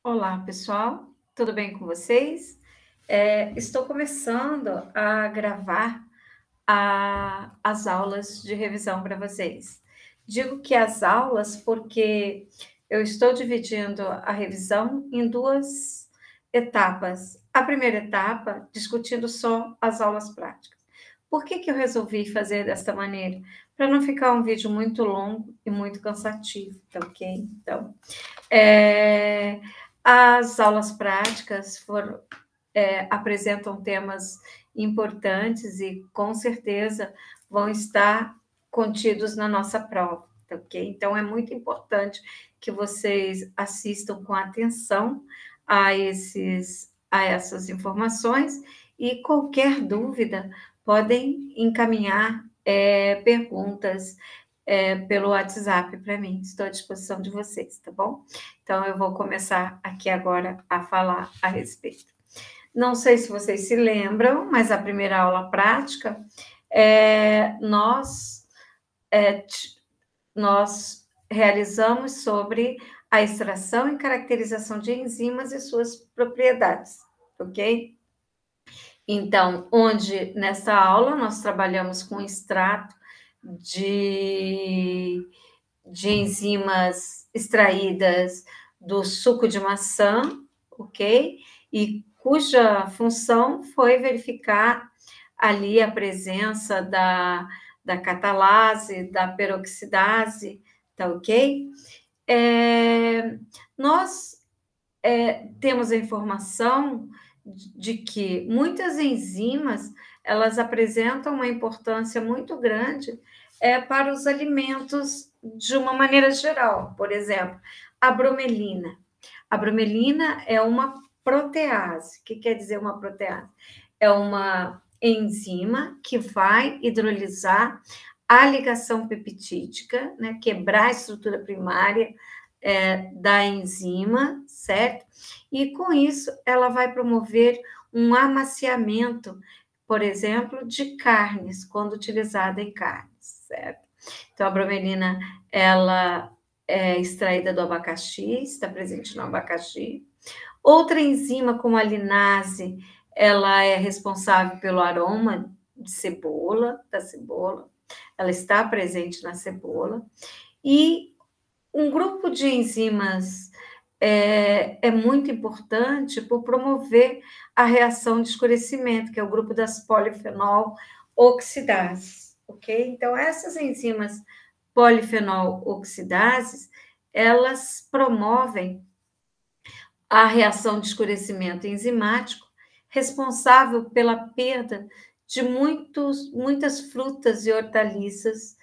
Olá, pessoal, tudo bem com vocês? Estou começando a gravar as aulas de revisão para vocês. Digo que as aulas porque eu estou dividindo a revisão em duas etapas. A primeira etapa, discutindo só as aulas práticas. Por que que eu resolvi fazer desta maneira? Para não ficar um vídeo muito longo e muito cansativo, tá ok? Então, é, as aulas práticas apresentam temas importantes e, com certeza, vão estar contidos na nossa prova, tá ok? Então, é muito importante que vocês assistam com atenção a essas informações e qualquer dúvida podem encaminhar perguntas pelo WhatsApp para mim. Estou à disposição de vocês, tá bom? Então, eu vou começar aqui agora a falar a respeito. Não sei se vocês se lembram, mas a primeira aula prática, é, nós realizamos sobre a extração e caracterização de enzimas e suas propriedades, ok? Então, onde nessa aula nós trabalhamos com extrato de enzimas extraídas do suco de maçã, ok? E cuja função foi verificar ali a presença da catalase, da peroxidase, tá ok? Nós temos a informação de que muitas enzimas elas apresentam uma importância muito grande para os alimentos de uma maneira geral. Por exemplo, a bromelina. A bromelina é uma protease. O que quer dizer uma protease? É uma enzima que vai hidrolisar a ligação peptídica, né, quebrar a estrutura primária da enzima, certo? E com isso ela vai promover um amaciamento, por exemplo, de carnes, quando utilizada em carnes, certo? Então a bromelina, ela é extraída do abacaxi, está presente no abacaxi. Outra enzima, como a linase, ela é responsável pelo aroma de cebola, da cebola. Ela está presente na cebola. E um grupo de enzimas é muito importante por promover a reação de escurecimento, que é o grupo das polifenol oxidases, ok? Então, essas enzimas polifenol oxidases, elas promovem a reação de escurecimento enzimático, responsável pela perda de muitas frutas e hortaliças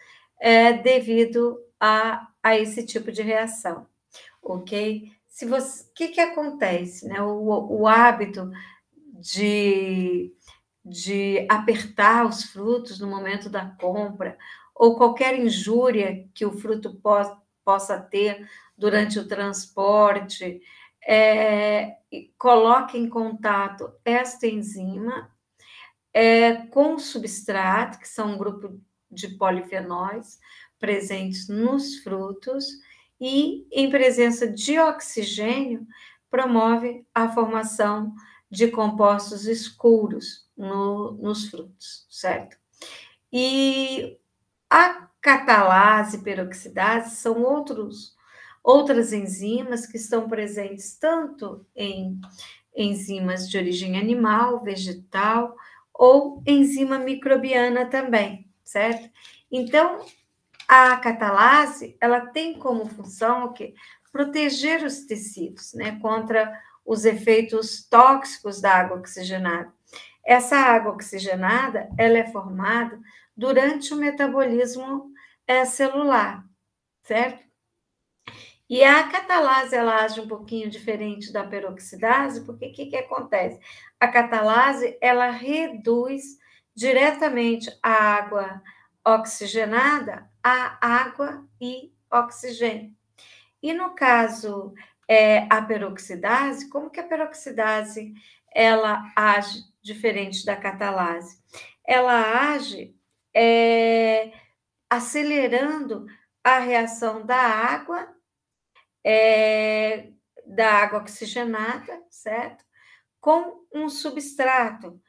devido a esse tipo de reação, ok? O que acontece, né? O hábito de, de apertar os frutos no momento da compra, ou qualquer injúria que o fruto possa ter durante o transporte, coloca em contato esta enzima com o substrato, que são um grupo de polifenóis presentes nos frutos, e em presença de oxigênio, promove a formação de compostos escuros nos frutos, certo? E a catalase e peroxidase são outras enzimas que estão presentes tanto em enzimas de origem animal, vegetal ou enzima microbiana também, certo? Então, a catalase, ela tem como função o quê? Proteger os tecidos, né, contra os efeitos tóxicos da água oxigenada. Essa água oxigenada, ela é formada durante o metabolismo celular, certo? E a catalase, ela age um pouquinho diferente da peroxidase, porque o que acontece? A catalase, ela reduz diretamente a água oxigenada a água e oxigênio. E no caso, a peroxidase, como que a peroxidase, ela age diferente da catalase? Ela age acelerando a reação da água da água oxigenada, certo? Com um substrato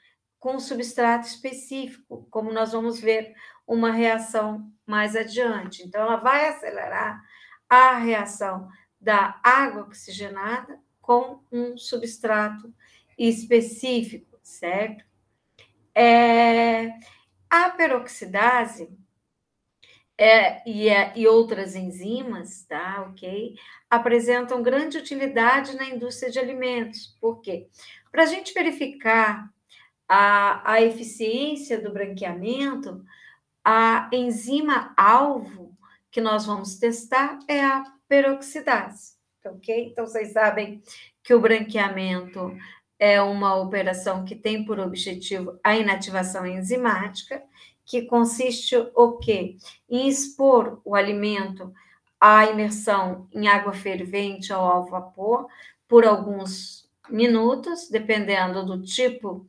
específico, como nós vamos ver uma reação mais adiante. Então, ela vai acelerar a reação da água oxigenada com um substrato específico, certo? A peroxidase e outras enzimas, tá? Ok? Apresentam grande utilidade na indústria de alimentos. Por quê? Para a gente verificar a eficiência do branqueamento, a enzima alvo que nós vamos testar é a peroxidase, ok? Então, vocês sabem que o branqueamento é uma operação que tem por objetivo a inativação enzimática, que consiste o quê? Em expor o alimento à imersão em água fervente ou ao vapor por alguns minutos, dependendo do tipo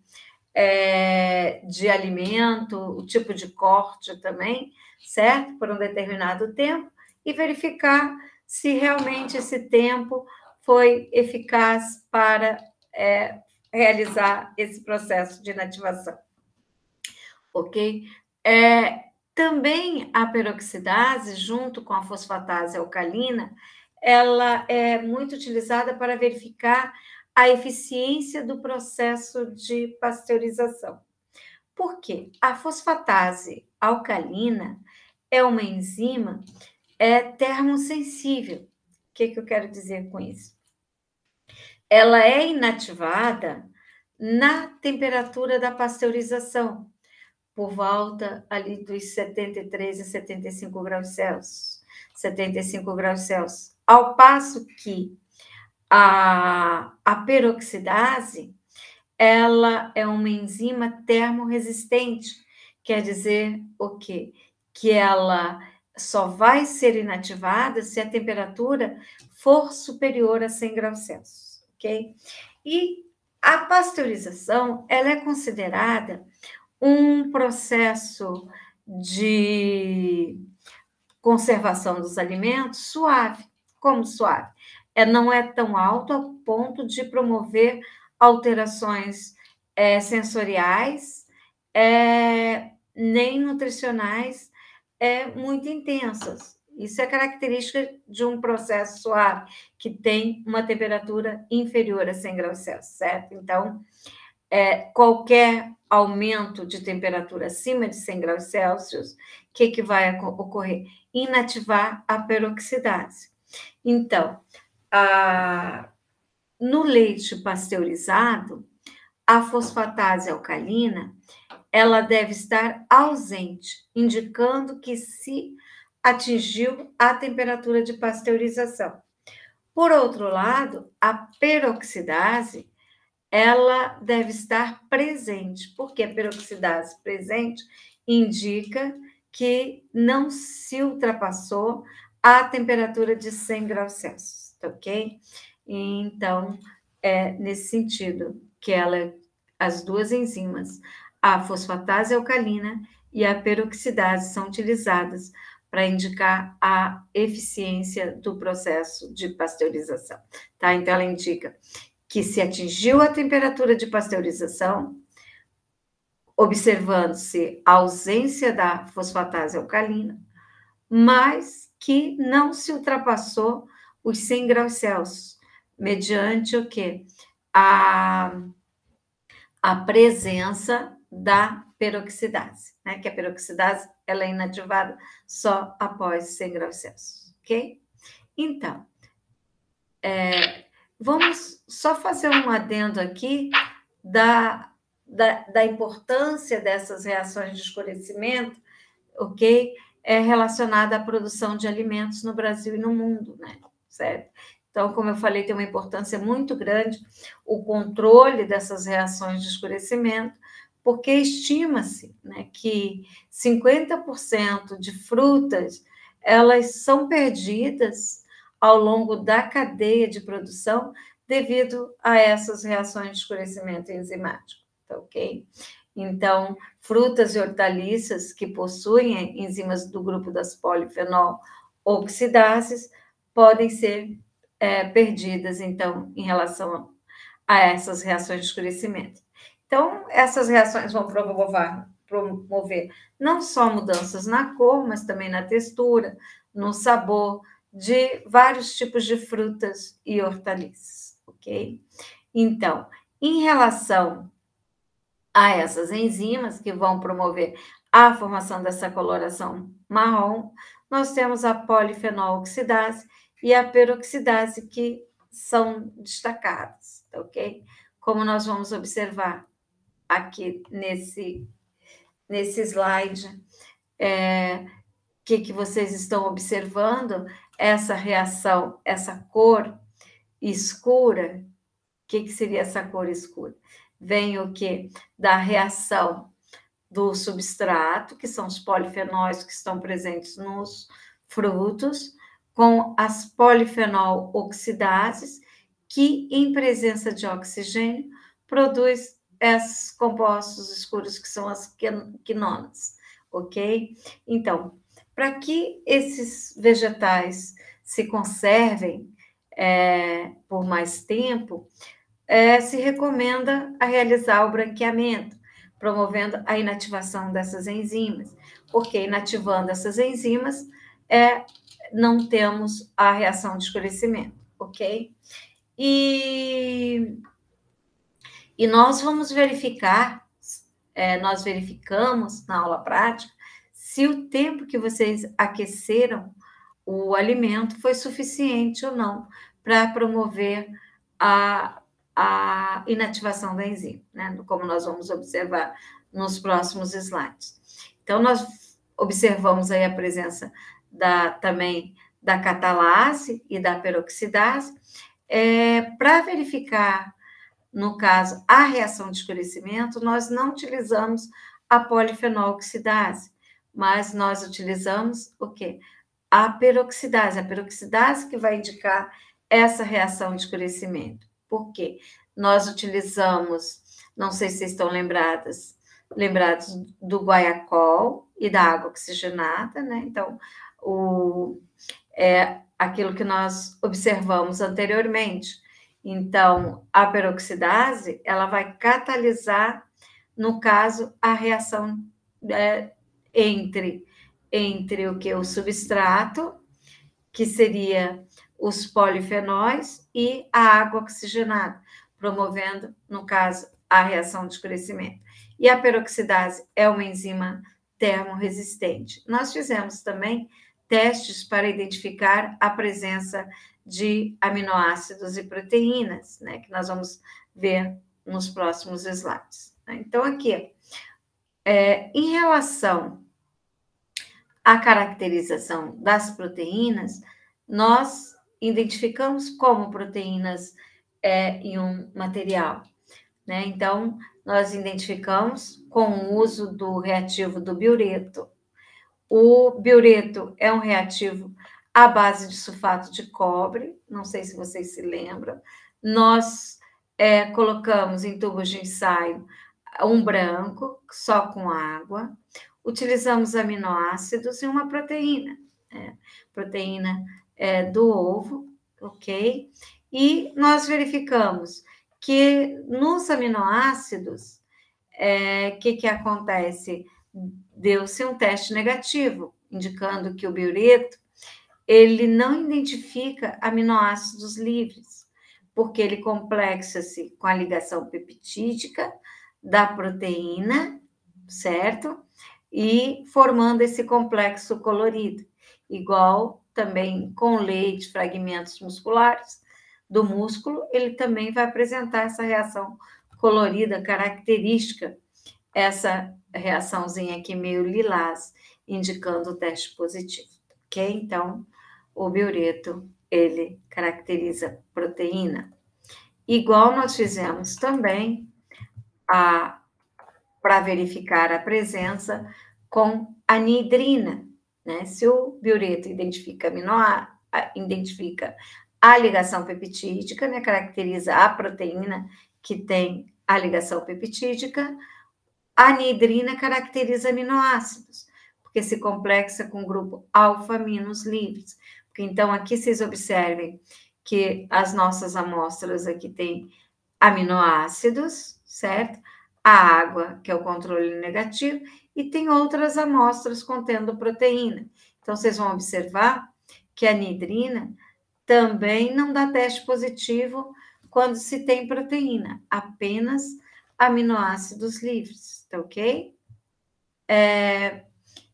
de alimento, o tipo de corte também, certo? Por um determinado tempo, e verificar se realmente esse tempo foi eficaz para realizar esse processo de inativação, ok? Também a peroxidase, junto com a fosfatase alcalina, ela é muito utilizada para verificar a eficiência do processo de pasteurização. Por quê? A fosfatase alcalina é uma enzima termossensível. O que eu quero dizer com isso? Ela é inativada na temperatura da pasteurização, por volta ali dos 73 a 75 graus Celsius. 75 graus Celsius. Ao passo que a peroxidase, ela é uma enzima termorresistente, quer dizer o quê? Que ela só vai ser inativada se a temperatura for superior a 100 graus Celsius, ok? E a pasteurização, ela é considerada um processo de conservação dos alimentos suave. Como suave? Não é tão alto ao ponto de promover alterações sensoriais, nem nutricionais muito intensas. Isso é característica de um processo suave, que tem uma temperatura inferior a 100 graus Celsius, certo? Então, qualquer aumento de temperatura acima de 100 graus Celsius, o que vai ocorrer? Inativar a peroxidase. Então, no leite pasteurizado, a fosfatase alcalina, ela deve estar ausente, indicando que se atingiu a temperatura de pasteurização. Por outro lado, a peroxidase, ela deve estar presente, porque a peroxidase presente indica que não se ultrapassou a temperatura de 100 graus Celsius, ok? Então, nesse sentido que as duas enzimas, a fosfatase alcalina e a peroxidase, são utilizadas para indicar a eficiência do processo de pasteurização, tá? Então, ela indica que se atingiu a temperatura de pasteurização, observando-se a ausência da fosfatase alcalina, mas que não se ultrapassou os 100 graus Celsius, mediante o quê? A presença da peroxidase, né? Que a peroxidase ela é inativada só após 100 graus Celsius, ok? Então, vamos só fazer um adendo aqui da importância dessas reações de escurecimento, ok? Relacionada à produção de alimentos no Brasil e no mundo, né? Certo? Então, como eu falei, tem uma importância muito grande o controle dessas reações de escurecimento, porque estima-se, né, que 50% de frutas elas são perdidas ao longo da cadeia de produção devido a essas reações de escurecimento enzimático, tá ok? Então, frutas e hortaliças que possuem enzimas do grupo das polifenol oxidases podem ser perdidas, então, em relação a essas reações de escurecimento. Então, essas reações vão promover não só mudanças na cor, mas também na textura, no sabor de vários tipos de frutas e hortaliças, ok? Então, em relação a essas enzimas que vão promover a formação dessa coloração marrom, nós temos a polifenol oxidase e a peroxidase, que são destacadas, ok? Como nós vamos observar aqui nesse slide, que vocês estão observando, essa reação, essa cor escura. O que seria essa cor escura? Vem o quê? Da reação do substrato, que são os polifenóis que estão presentes nos frutos, com as polifenol oxidases, que, em presença de oxigênio, produz esses compostos escuros, que são as quinonas, ok? Então, para que esses vegetais se conservem por mais tempo, se recomenda a realizar o branqueamento, promovendo a inativação dessas enzimas, porque inativando essas enzimas, não temos a reação de escurecimento, ok? E nós vamos verificar, nós verificamos na aula prática, se o tempo que vocês aqueceram o alimento foi suficiente ou não para promover a inativação da enzima, né? Como nós vamos observar nos próximos slides. Então, nós observamos aí a presença também da catalase e da peroxidase. Para verificar, no caso, a reação de escurecimento, nós não utilizamos a polifenol oxidase, mas nós utilizamos o quê? A peroxidase que vai indicar essa reação de escurecimento. Por quê? Nós utilizamos, não sei se vocês estão lembrados do guaiacol e da água oxigenada, né? Então, aquilo que nós observamos anteriormente. Então, a peroxidase, ela vai catalisar, no caso, a reação entre o que? O substrato, que seria os polifenóis, e a água oxigenada, promovendo, no caso, a reação de escurecimento. E a peroxidase é uma enzima termorresistente. Nós fizemos também testes para identificar a presença de aminoácidos e proteínas, né, que nós vamos ver nos próximos slides. Então, aqui, em relação à caracterização das proteínas, nós identificamos como proteínas em um material, né? Então, nós identificamos com o uso do reativo do biureto. O biureto é um reativo à base de sulfato de cobre, não sei se vocês se lembram. Nós colocamos em tubos de ensaio um branco, só com água. Utilizamos aminoácidos e uma proteína, proteína do ovo, ok? E nós verificamos que nos aminoácidos, que acontece? Deu-se um teste negativo, indicando que o biureto, ele não identifica aminoácidos livres, porque ele complexa-se com a ligação peptídica da proteína, certo? E formando esse complexo colorido, igual também com leite, fragmentos musculares do músculo, ele também vai apresentar essa reação colorida característica, essa reaçãozinha aqui meio lilás, indicando o teste positivo, ok? Então, o biureto, ele caracteriza proteína. Igual nós fizemos também para verificar a presença com anidrina, né? Se o biureto identifica a ligação peptídica, né? Caracteriza a proteína que tem a ligação peptídica, a anidrina caracteriza aminoácidos, porque se complexa com o grupo alfa-aminos livres. Porque, então, aqui vocês observem que as nossas amostras aqui têm aminoácidos, certo? A água, que é o controle negativo, e tem outras amostras contendo proteína. Então, vocês vão observar que a anidrina também não dá teste positivo quando se tem proteína, apenas aminoácidos livres, tá ok?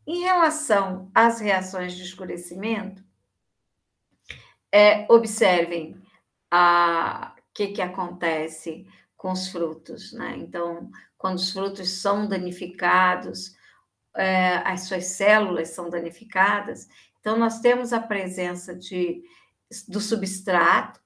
Em relação às reações de escurecimento, observem o que acontece com os frutos, né? Então, quando os frutos são danificados, as suas células são danificadas, então nós temos a presença do substrato,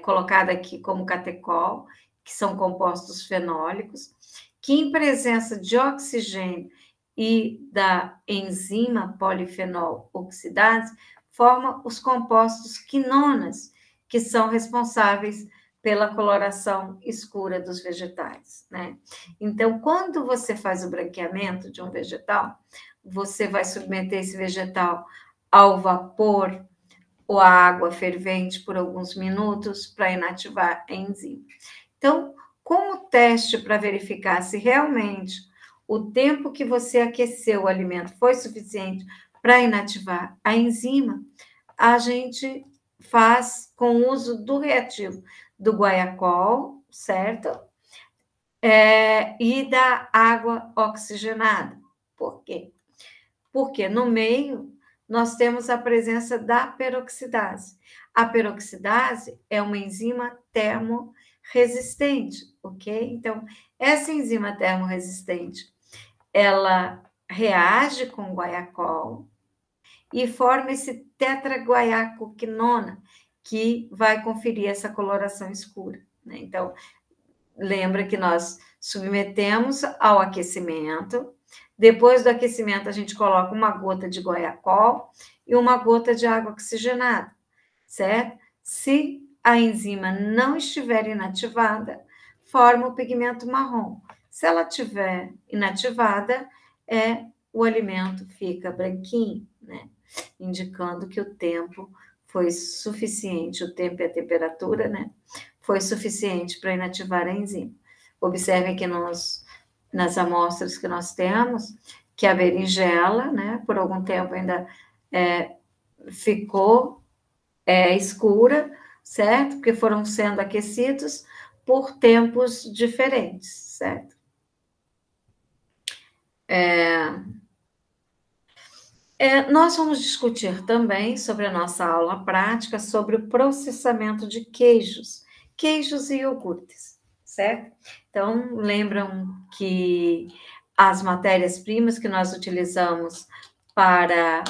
colocado aqui como catecol, que são compostos fenólicos, que em presença de oxigênio e da enzima polifenol oxidase, forma os compostos quinonas, que são responsáveis pela coloração escura dos vegetais, né? Então, quando você faz o branqueamento de um vegetal, você vai submeter esse vegetal ao vapor ou à água fervente por alguns minutos para inativar a enzima. Então, como teste para verificar se realmente o tempo que você aqueceu o alimento foi suficiente para inativar a enzima, a gente faz com o uso do reativo do guaiacol, certo? E da água oxigenada. Por quê? Porque no meio nós temos a presença da peroxidase. A peroxidase é uma enzima termorresistente, ok? Então, essa enzima termorresistente, ela reage com o guaiacol e forma esse tetraguaiacoquinona, que vai conferir essa coloração escura, né? Então, lembra que nós submetemos ao aquecimento. Depois do aquecimento, a gente coloca uma gota de guaiacol e uma gota de água oxigenada, certo? Se a enzima não estiver inativada, forma o pigmento marrom. Se ela estiver inativada, o alimento fica branquinho, né? Indicando que o tempo foi suficiente, o tempo e a temperatura, né? Foi suficiente para inativar a enzima. Observem que nas amostras que nós temos, que a berinjela, né, por algum tempo ainda ficou escura, certo? Porque foram sendo aquecidos por tempos diferentes, certo? Nós vamos discutir também sobre a nossa aula prática sobre o processamento de queijos e iogurtes, certo? Então, lembram que as matérias-primas que nós utilizamos para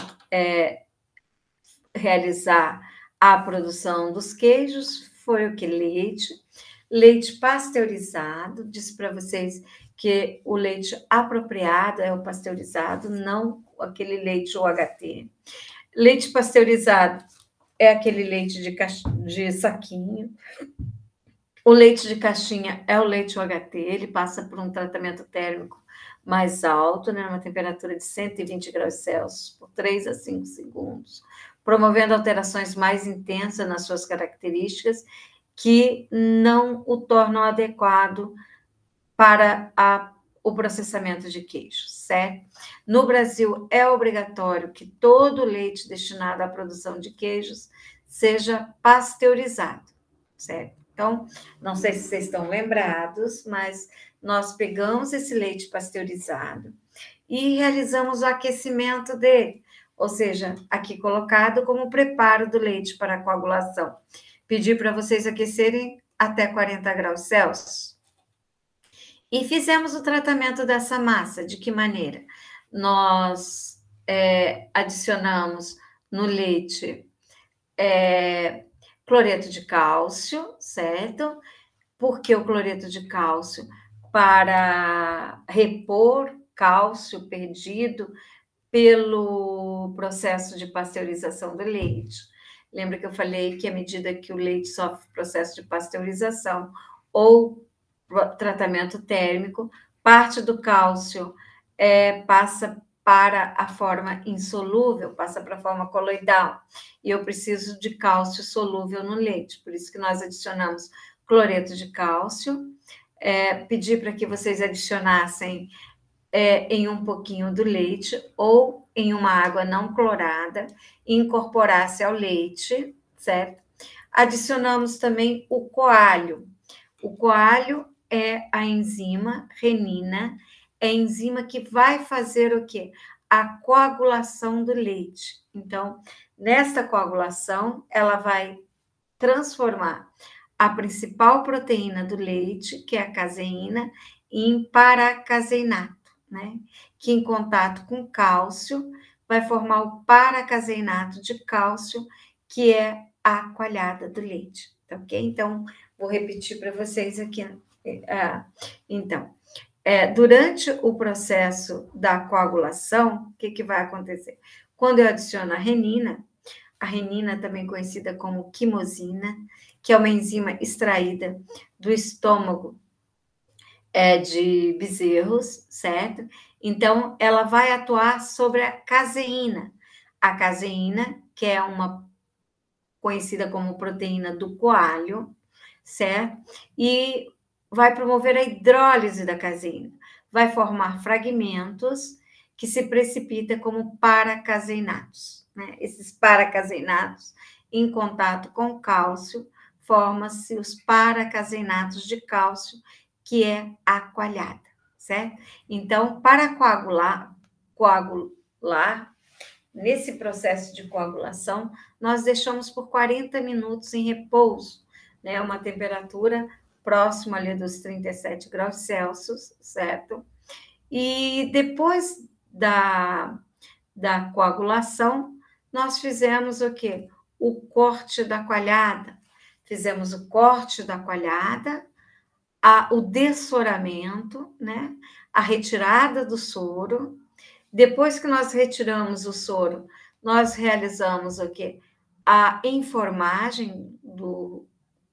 realizar a produção dos queijos foi o que? Leite pasteurizado. Disse para vocês que o leite apropriado é o pasteurizado, não aquele leite UHT. Leite pasteurizado é aquele leite de saquinho. O leite de caixinha é o leite UHT, ele passa por um tratamento térmico mais alto, né, uma temperatura de 120 graus Celsius, por 3 a 5 segundos, promovendo alterações mais intensas nas suas características, que não o tornam adequado para o processamento de queijos, certo? No Brasil, é obrigatório que todo leite destinado à produção de queijos seja pasteurizado, certo? Então, não sei se vocês estão lembrados, mas nós pegamos esse leite pasteurizado e realizamos o aquecimento dele, ou seja, aqui colocado como preparo do leite para a coagulação. Pedi para vocês aquecerem até 40 graus Celsius. E fizemos o tratamento dessa massa. De que maneira? Nós adicionamos no leite cloreto de cálcio, certo? Porque o cloreto de cálcio, para repor cálcio perdido pelo processo de pasteurização do leite. Lembra que eu falei que à medida que o leite sofre processo de pasteurização ou tratamento térmico, parte do cálcio passa para a forma insolúvel, passa para a forma coloidal. E eu preciso de cálcio solúvel no leite, por isso que nós adicionamos cloreto de cálcio. Pedir para que vocês adicionassem em um pouquinho do leite ou em uma água não clorada e incorporasse ao leite, certo? Adicionamos também o coalho. O coalho é a enzima renina, é a enzima que vai fazer o quê? A coagulação do leite. Então, nesta coagulação, ela vai transformar a principal proteína do leite, que é a caseína, em paracaseinato, né? Que em contato com cálcio vai formar o paracaseinato de cálcio, que é a coalhada do leite, tá ok? Então, vou repetir para vocês aqui. Então, durante o processo da coagulação, o que vai acontecer? Quando eu adiciono a renina também conhecida como quimosina, que é uma enzima extraída do estômago de bezerros, certo? Então, ela vai atuar sobre a caseína. A caseína, que é uma conhecida como proteína do coalho, certo? E vai promover a hidrólise da caseína. Vai formar fragmentos que se precipitam como paracaseinatos, né? Esses paracaseinatos, em contato com cálcio, formam-se os paracaseinatos de cálcio, que é a coalhada, certo? Então, para coagular, nesse processo de coagulação, nós deixamos por 40 minutos em repouso, né? Uma temperatura próxima ali dos 37 graus Celsius, certo? E depois da coagulação, nós fizemos o quê? O corte da coalhada. Fizemos o corte da coalhada, o dessoramento, né? A retirada do soro. Depois que nós retiramos o soro, nós realizamos o quê? A enformagem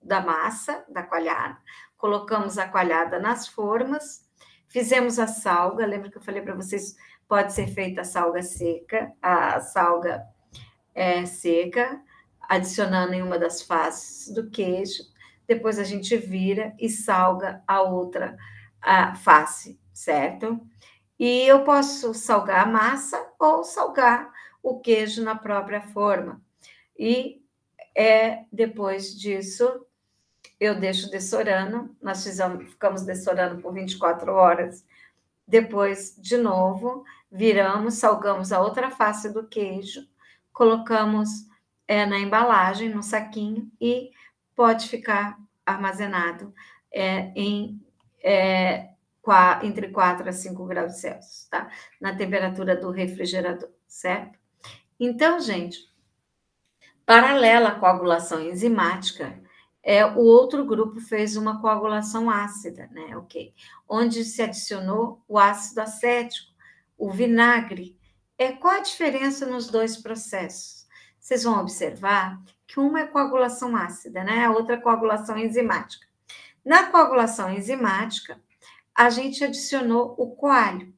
da massa, da coalhada. Colocamos a coalhada nas formas, fizemos a salga. Lembra que eu falei para vocês, pode ser feita a salga seca, adicionando em uma das faces do queijo. Depois a gente vira e salga a outra face, certo? E eu posso salgar a massa ou salgar o queijo na própria forma. E depois disso, eu deixo dessorando. Nós ficamos dessorando por 24 horas. Depois, de novo, viramos, salgamos a outra face do queijo, colocamos na embalagem, no saquinho, e pode ficar armazenado entre 4 a 5 graus Celsius, tá? Na temperatura do refrigerador, certo? Então, gente, paralela à coagulação enzimática, o outro grupo fez uma coagulação ácida, né? Ok. Onde se adicionou o ácido acético, o vinagre. Qual a diferença nos dois processos? Vocês vão observar que uma é coagulação ácida, né? A outra é coagulação enzimática. Na coagulação enzimática, a gente adicionou o coalho.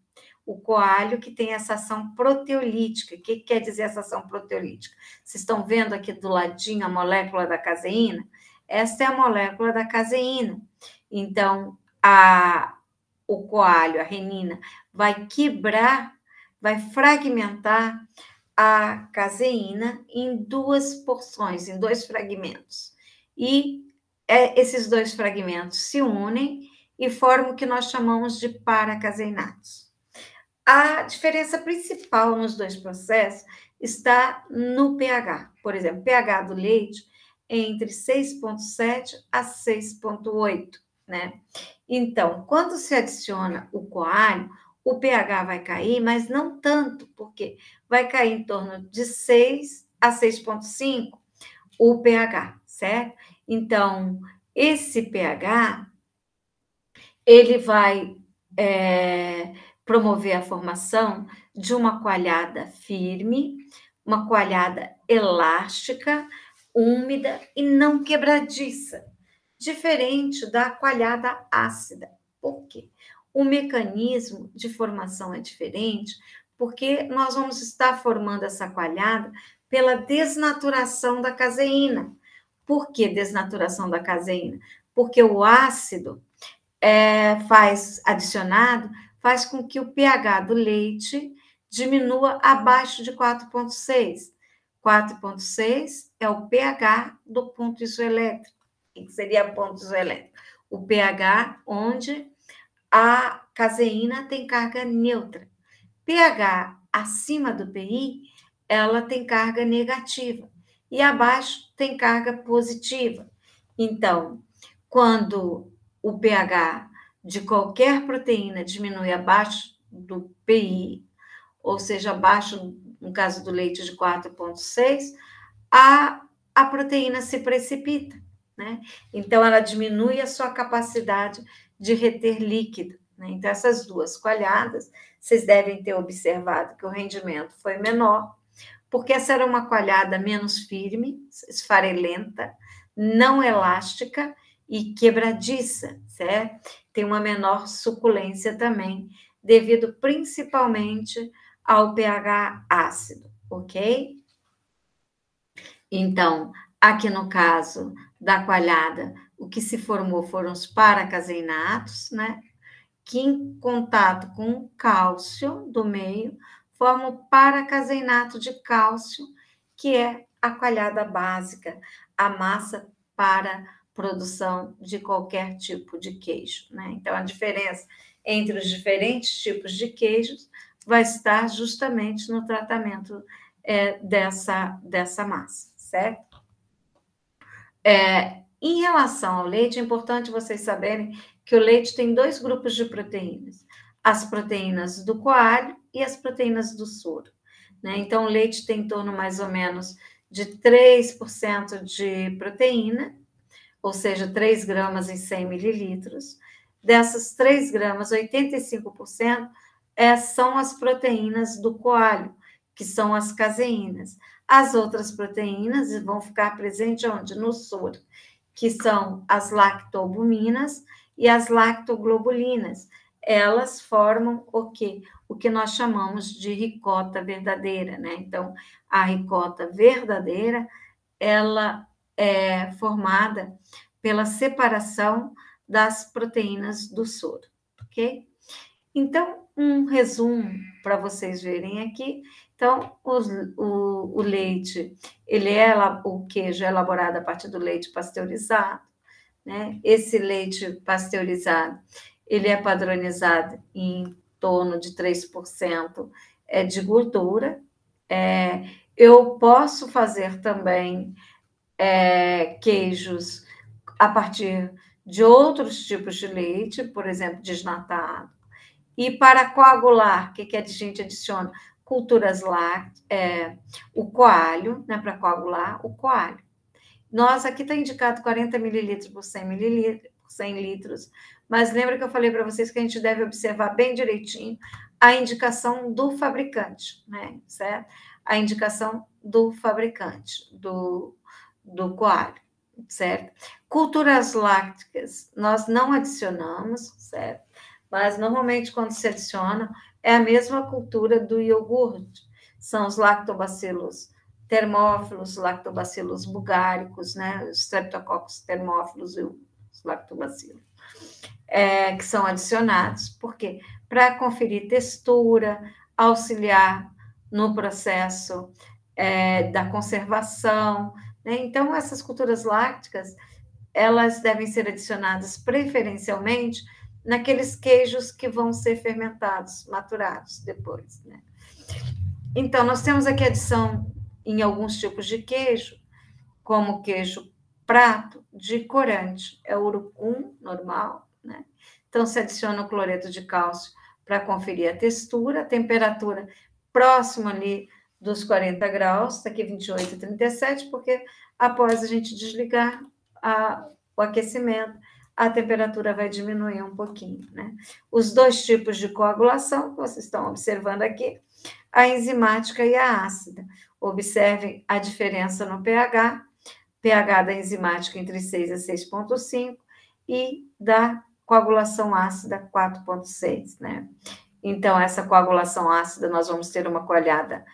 O coalho que tem essa ação proteolítica. O que quer dizer essa ação proteolítica? Vocês estão vendo aqui do ladinho a molécula da caseína? Esta é a molécula da caseína. Então, o coalho, a renina, vai quebrar, vai fragmentar a caseína em duas porções, em dois fragmentos. E esses dois fragmentos se unem e formam o que nós chamamos de paracaseinatos. A diferença principal nos dois processos está no pH. Por exemplo, pH do leite é entre 6,7 a 6,8, né? Então, quando se adiciona o coalho, o pH vai cair, mas não tanto, porque vai cair em torno de 6 a 6,5 o pH, certo? Então, esse pH, ele vai promover a formação de uma coalhada firme, uma coalhada elástica, úmida e não quebradiça, diferente da coalhada ácida. Por quê? O mecanismo de formação é diferente, Porque nós vamos estar formando essa coalhada pela desnaturação da caseína. Por que desnaturação da caseína? Porque o ácido adicionado faz com que o pH do leite diminua abaixo de 4,6. 4,6 é o pH do ponto isoelétrico. O que seria ponto isoelétrico? O pH onde a caseína tem carga neutra. pH acima do PI, ela tem carga negativa. E abaixo tem carga positiva. Então, quando o pH de qualquer proteína diminui abaixo do PI, ou seja, abaixo, no caso do leite, de 4,6, a proteína se precipita, né? Então, ela diminui a sua capacidade de reter líquido, né? Então, essas duas coalhadas, vocês devem ter observado que o rendimento foi menor, porque essa era uma coalhada menos firme, esfarelenta, não elástica e quebradiça, certo? Tem uma menor suculência também, devido principalmente ao pH ácido, ok? Então, aqui no caso da coalhada, o que se formou foram os paracaseinatos, né? Que em contato com o cálcio do meio, formam o paracaseinato de cálcio, que é a coalhada básica, a massa para produção de qualquer tipo de queijo, né? Então, a diferença entre os diferentes tipos de queijos vai estar justamente no tratamento dessa massa, certo? Em relação ao leite, é importante vocês saberem que o leite tem dois grupos de proteínas: as proteínas do coalho e as proteínas do soro, né? Então, o leite tem em torno mais ou menos de 3% de proteína, ou seja, 3 gramas em 100 mililitros. Dessas 3 gramas, 85% são as proteínas do coalho, que são as caseínas. As outras proteínas vão ficar presentes onde? No soro, que são as lactoalbuminas e as lactoglobulinas. Elas formam o quê? O que nós chamamos de ricota verdadeira, né? Então, a ricota verdadeira, ela é formada pela separação das proteínas do soro, ok? Então, um resumo para vocês verem aqui. Então, o leite, o queijo é elaborado a partir do leite pasteurizado, né? Esse leite pasteurizado, ele é padronizado em torno de 3% de gordura. Eu posso fazer também queijos a partir de outros tipos de leite, por exemplo, desnatado. E para coagular, o que a gente adiciona? Culturas lácteas, o coalho, né, para coagular, o coalho. Nós aqui está indicado 40 mililitros por 100 litros, mas lembra que eu falei para vocês que a gente deve observar bem direitinho a indicação do fabricante, né, certo? A indicação do fabricante, do coalho, certo? Culturas lácticas, nós não adicionamos, certo? Mas, normalmente, quando se adiciona, é a mesma cultura do iogurte. São os lactobacilos termófilos, lactobacilos bulgáricos, né? Os streptococcus termófilos e os lactobacilos, que são adicionados. Por quê? Para conferir textura, auxiliar no processo da conservação, né? Então, essas culturas lácticas, elas devem ser adicionadas preferencialmente naqueles queijos que vão ser fermentados, maturados depois, né? Então, nós temos aqui adição em alguns tipos de queijo, como queijo prato de corante, é o urucum normal, né? Então, se adiciona o cloreto de cálcio para conferir a textura, a temperatura próxima ali dos 40 graus, daqui 28 e 37, porque após a gente desligar o aquecimento, a temperatura vai diminuir um pouquinho, né? Os dois tipos de coagulação que vocês estão observando aqui, a enzimática e a ácida. Observem a diferença no pH da enzimática entre 6 a 6,5 e da coagulação ácida 4,6, né? Então, essa coagulação ácida, nós vamos ter uma coalhada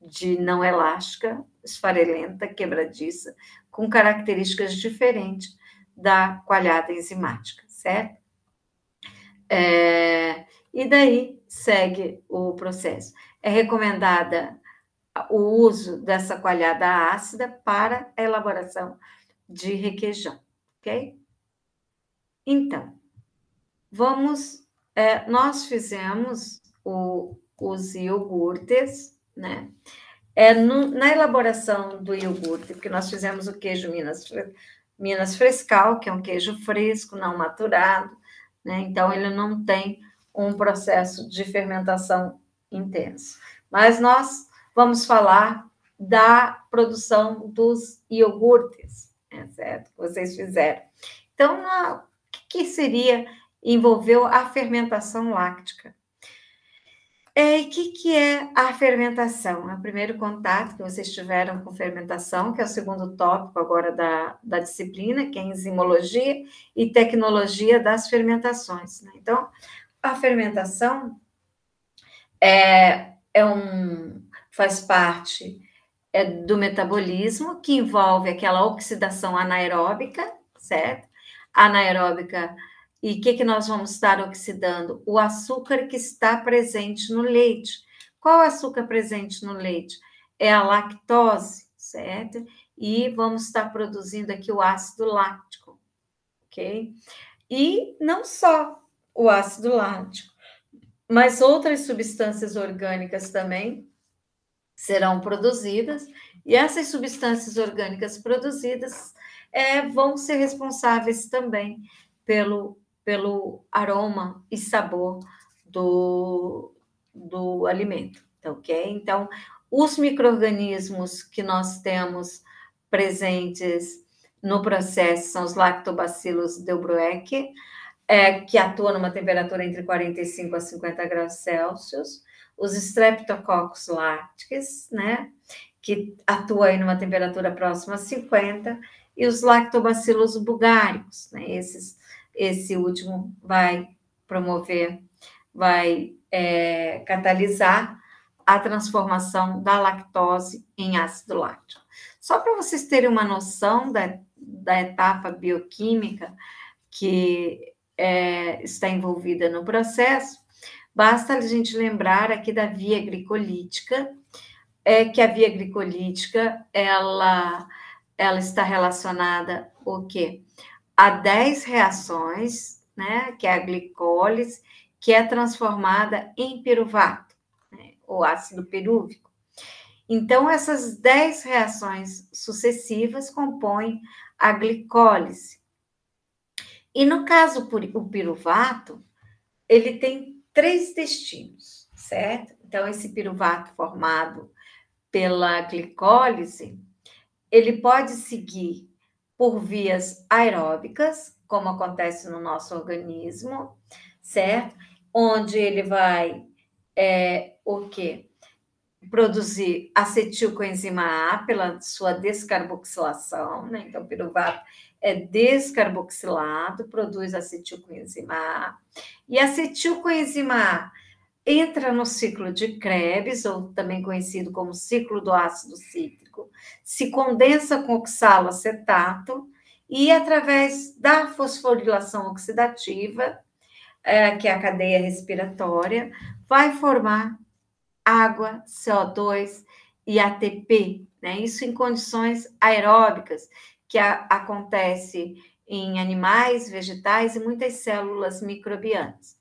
de não elástica, esfarelenta, quebradiça, com características diferentes da coalhada enzimática, certo? E daí segue o processo. É recomendada o uso dessa coalhada ácida para a elaboração de requeijão, ok? Então, nós fizemos os iogurtes, né? Na elaboração do iogurte, porque nós fizemos o queijo Minas Frescal, que é um queijo fresco, não maturado, né? Então, ele não tem um processo de fermentação intenso. Mas nós vamos falar da produção dos iogurtes, certo? Que vocês fizeram. Então, o que seria, envolveu a fermentação láctica? E o que é a fermentação? É o primeiro contato que vocês tiveram com fermentação, que é o segundo tópico agora da disciplina, que é enzimologia e tecnologia das fermentações, né? Então, a fermentação faz parte do metabolismo, que envolve aquela oxidação anaeróbica, certo? Anaeróbica. E o que nós vamos estar oxidando? O açúcar que está presente no leite. Qual açúcar presente no leite? É a lactose, certo? E vamos estar produzindo aqui o ácido láctico, ok? E não só o ácido láctico, mas outras substâncias orgânicas também serão produzidas, e essas substâncias orgânicas produzidas vão ser responsáveis também pelo aroma e sabor do alimento, tá ok? Então, os micro-organismos que nós temos presentes no processo são os lactobacilos delbrueckii, que atuam numa temperatura entre 45 a 50 graus Celsius, os Streptococcus lactis, né, que atuam aí numa temperatura próxima a 50, e os Lactobacillus bulgaricus, né, esse último vai catalisar a transformação da lactose em ácido láctico. Só para vocês terem uma noção da etapa bioquímica que está envolvida no processo, basta a gente lembrar aqui da via glicolítica, que a via glicolítica, ela está relacionada o quê? A 10 reações, né, que é a glicólise, que é transformada em piruvato, né, o ácido pirúvico. Então, essas 10 reações sucessivas compõem a glicólise. E no caso, o piruvato, ele tem 3 destinos, certo? Então, esse piruvato formado pela glicólise, ele pode seguir por vias aeróbicas, como acontece no nosso organismo, certo? Onde ele vai, o quê? Produzir acetilcoenzima A pela sua descarboxilação, né? Então, o piruvato é descarboxilado, produz acetilcoenzima A, e a acetilcoenzima A entra no ciclo de Krebs, ou também conhecido como ciclo do ácido cítrico, se condensa com oxaloacetato e, através da fosforilação oxidativa, que é a cadeia respiratória, vai formar água, CO2 e ATP, né? Isso em condições aeróbicas, que acontece em animais, vegetais e muitas células microbianas.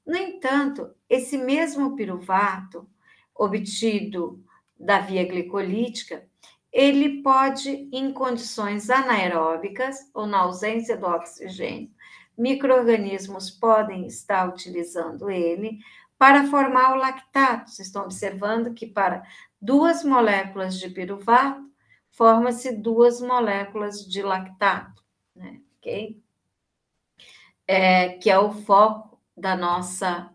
No entanto, esse mesmo piruvato, obtido da via glicolítica, ele pode, em condições anaeróbicas ou na ausência do oxigênio, micro-organismos podem estar utilizando ele para formar o lactato. Vocês estão observando que para 2 moléculas de piruvato, forma-se 2 moléculas de lactato, né? Ok? Que é o foco da nossa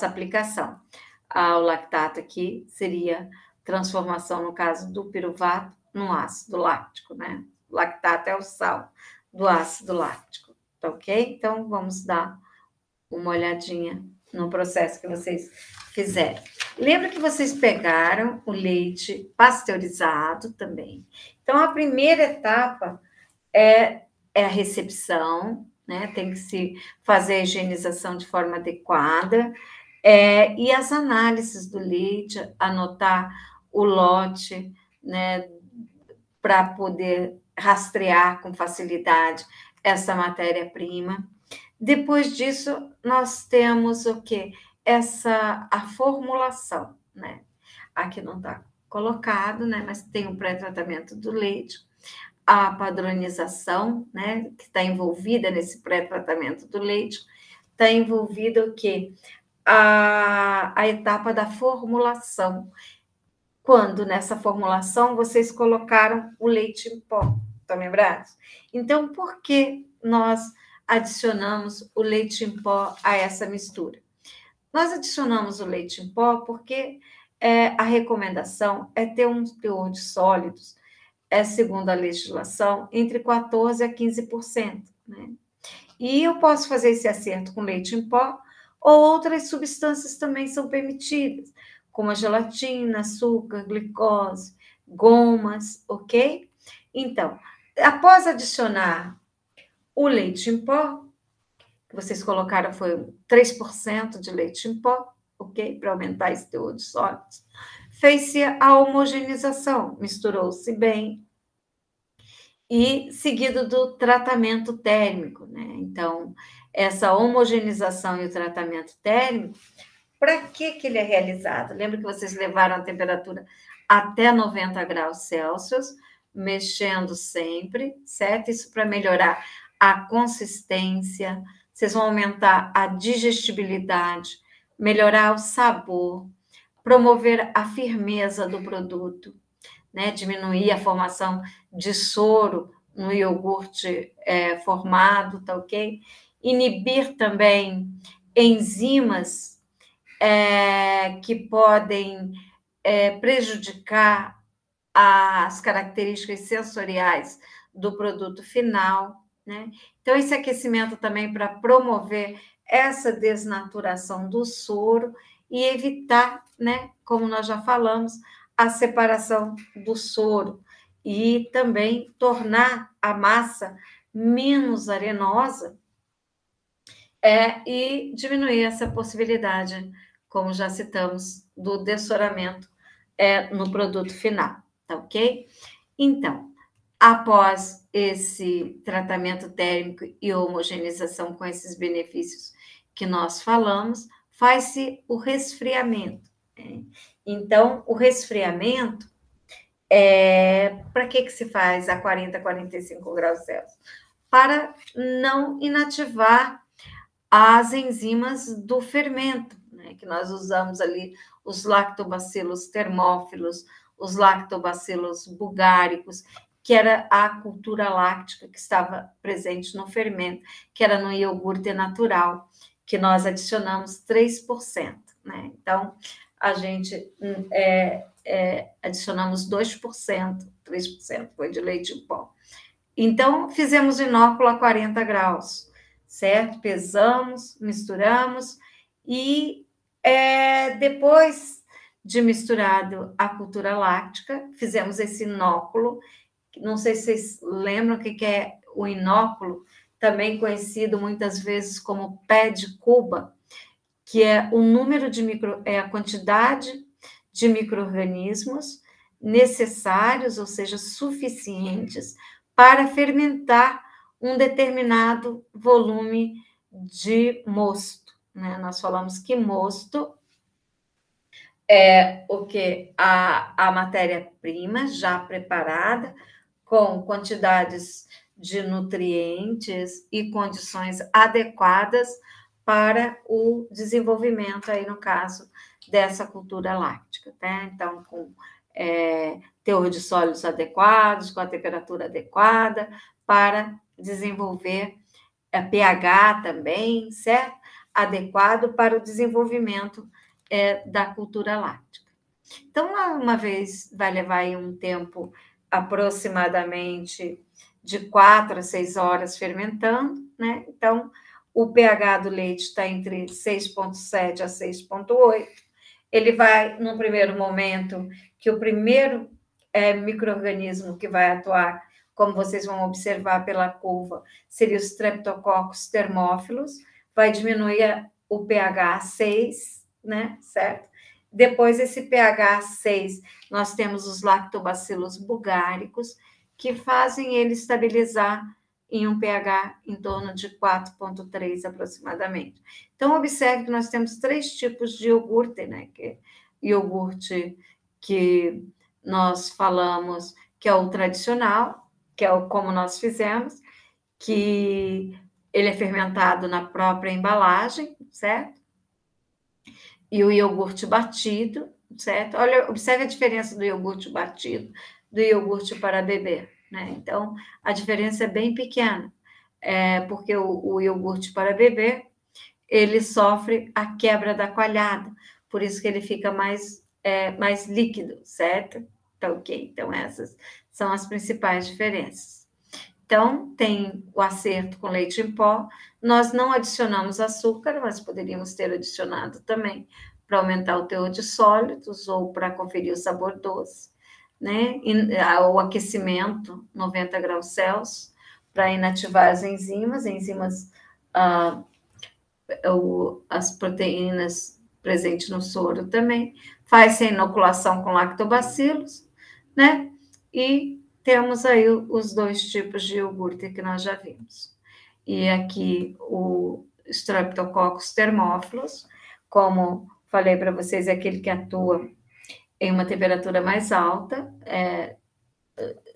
aplicação. O lactato aqui seria transformação, no caso do piruvato, no ácido láctico, né? O lactato é o sal do ácido láctico, tá ok? Então, vamos dar uma olhadinha no processo que vocês fizeram. Lembra que vocês pegaram o leite pasteurizado também. Então, a primeira etapa é a recepção, né? Tem que se fazer a higienização de forma adequada, e as análises do leite, anotar o lote, né? Para poder rastrear com facilidade essa matéria-prima. Depois disso, nós temos o quê? A formulação, né? Aqui não está colocado, né? Mas tem o pré-tratamento do leite, a padronização, né? Que está envolvida nesse pré-tratamento do leite, está envolvida o quê? A etapa da formulação, quando nessa formulação vocês colocaram o leite em pó, estão lembrados? Então, por que nós adicionamos o leite em pó a essa mistura? Nós adicionamos o leite em pó porque a recomendação é ter um teor de sólidos, segundo a legislação, entre 14% a 15%. Né? E eu posso fazer esse acerto com leite em pó, ou outras substâncias também são permitidas, como a gelatina, açúcar, glicose, gomas, ok? Então, após adicionar o leite em pó, que vocês colocaram foi 3% de leite em pó, ok? Para aumentar esse teor de sólidos. Fez-se a homogeneização, misturou-se bem, e seguido do tratamento térmico, né? Então, essa homogeneização e o tratamento térmico, para que ele é realizado? Lembra que vocês levaram a temperatura até 90 graus Celsius, mexendo sempre, certo? Isso para melhorar a consistência, vocês vão aumentar a digestibilidade, melhorar o sabor, promover a firmeza do produto, né? Diminuir a formação de soro no iogurte formado, tá ok? Inibir também enzimas que podem prejudicar as características sensoriais do produto final, né? Então, esse aquecimento também para promover essa desnaturação do soro e evitar, né, como nós já falamos, a separação do soro e também tornar a massa menos arenosa e diminuir essa possibilidade, como já citamos, do dessoramento no produto final, tá ok? Então, após esse tratamento térmico e homogeneização com esses benefícios que nós falamos, faz-se o resfriamento. Né? Então, o resfriamento, para que se faz a 40, 45 graus Celsius? Para não inativar as enzimas do fermento, né? Que nós usamos ali os lactobacilos termófilos, os lactobacilos bulgáricos, que era a cultura láctica que estava presente no fermento, que era no iogurte natural, que nós adicionamos 3%. Né? Então, a gente adicionamos 2%, 3% foi de leite em pó. Então, fizemos o inóculo a 40 graus, certo? Pesamos, misturamos e depois de misturado a cultura láctica, fizemos esse inóculo. Não sei se vocês lembram o que é o inóculo, também conhecido muitas vezes como pé de Cuba, que é o número de a quantidade de micro-organismos necessários, ou seja, suficientes, para fermentar um determinado volume de mosto. Né? Nós falamos que mosto é o que? A matéria-prima já preparada, com quantidades de nutrientes e condições adequadas para o desenvolvimento, aí no caso, dessa cultura láctica. Tá? Então, com teor de sólidos adequados, com a temperatura adequada, para desenvolver pH também, certo? Adequado para o desenvolvimento da cultura láctica. Então, uma vez vai levar aí um tempo aproximadamente de 4 a 6 horas fermentando, né? Então, o pH do leite está entre 6,7 a 6,8. Ele vai, num primeiro momento, que o primeiro micro-organismo que vai atuar, como vocês vão observar pela curva, seria os Streptococcus thermophilus, vai diminuir o pH a 6, né, certo? Depois, esse pH 6, nós temos os lactobacilos bulgáricos, que fazem ele estabilizar em um pH em torno de 4,3 aproximadamente. Então, observe que nós temos 3 tipos de iogurte, né? Que iogurte que nós falamos que é o tradicional, que é o como nós fizemos, que ele é fermentado na própria embalagem, certo? E o iogurte batido, certo? Olha, observe a diferença do iogurte batido do iogurte para beber, né? Então, a diferença é bem pequena, porque o iogurte para beber, ele sofre a quebra da coalhada, por isso que ele fica mais líquido, certo? Tá ok? Então, essas são as principais diferenças. Então, tem o acerto com leite em pó. Nós não adicionamos açúcar, mas poderíamos ter adicionado também para aumentar o teor de sólidos ou para conferir o sabor doce, né? O aquecimento, 90 graus Celsius, para inativar as enzimas as proteínas presentes no soro também. Faz-se a inoculação com lactobacilos, né? E temos aí os 2 tipos de iogurte que nós já vimos. E aqui o Streptococcus thermophilus, como falei para vocês, é aquele que atua em uma temperatura mais alta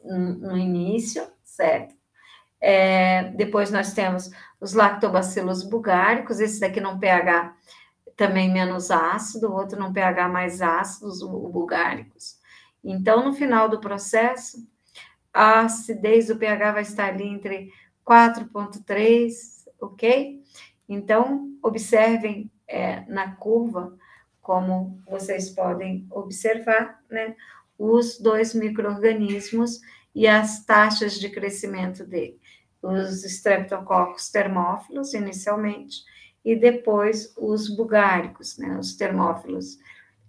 no início, certo? Depois nós temos os lactobacilos bulgáricos, esse daqui num pH também menos ácido, o outro num pH mais ácido, os bulgáricos. Então, no final do processo, a acidez do pH vai estar ali entre 4,3, ok? Então, observem na curva, como vocês podem observar, né, os 2 micro-organismos e as taxas de crescimento dele. Os Streptococcus thermophilus, inicialmente, e depois os bulgáricos, né, os termófilos.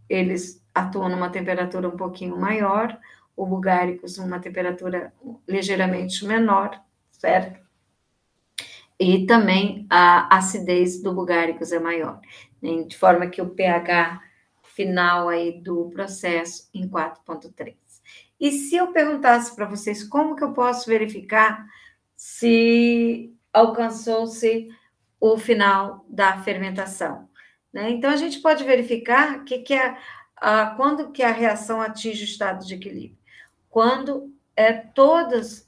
Eles atuam numa temperatura um pouquinho maior, o bulgáricos numa temperatura ligeiramente menor, certo? E também a acidez do bulgáricos é maior, né? De forma que o pH final aí do processo em 4,3. E se eu perguntasse para vocês como que eu posso verificar se alcançou-se o final da fermentação, né? Então, a gente pode verificar quando que a reação atinge o estado de equilíbrio. Quando todos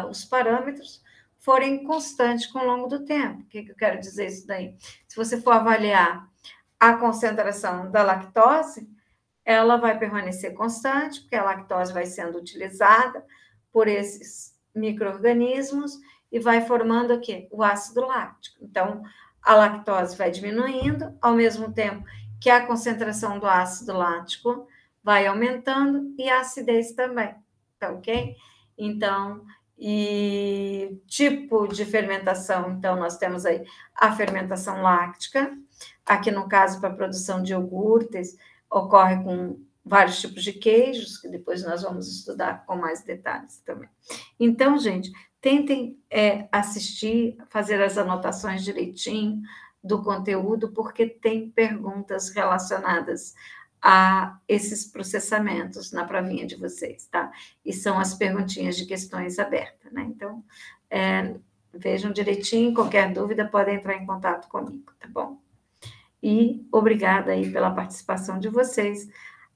os parâmetros forem constantes com o longo do tempo. O que eu quero dizer isso daí? Se você for avaliar a concentração da lactose, ela vai permanecer constante, porque a lactose vai sendo utilizada por esses micro-organismos e vai formando o quê? O ácido láctico. Então, a lactose vai diminuindo, ao mesmo tempo que a concentração do ácido lático vai aumentando e a acidez também, tá ok? Então, e tipo de fermentação, então, nós temos aí a fermentação láctica, aqui no caso, para a produção de iogurtes, ocorre com vários tipos de queijos, que depois nós vamos estudar com mais detalhes também. Então, gente, tentem assistir, fazer as anotações direitinho do conteúdo, porque tem perguntas relacionadas a esses processamentos na provinha de vocês, tá? E são as perguntinhas de questões abertas, né? Então, vejam direitinho, qualquer dúvida podem entrar em contato comigo, tá bom? E obrigada aí pela participação de vocês.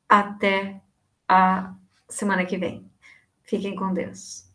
Até a semana que vem. Fiquem com Deus.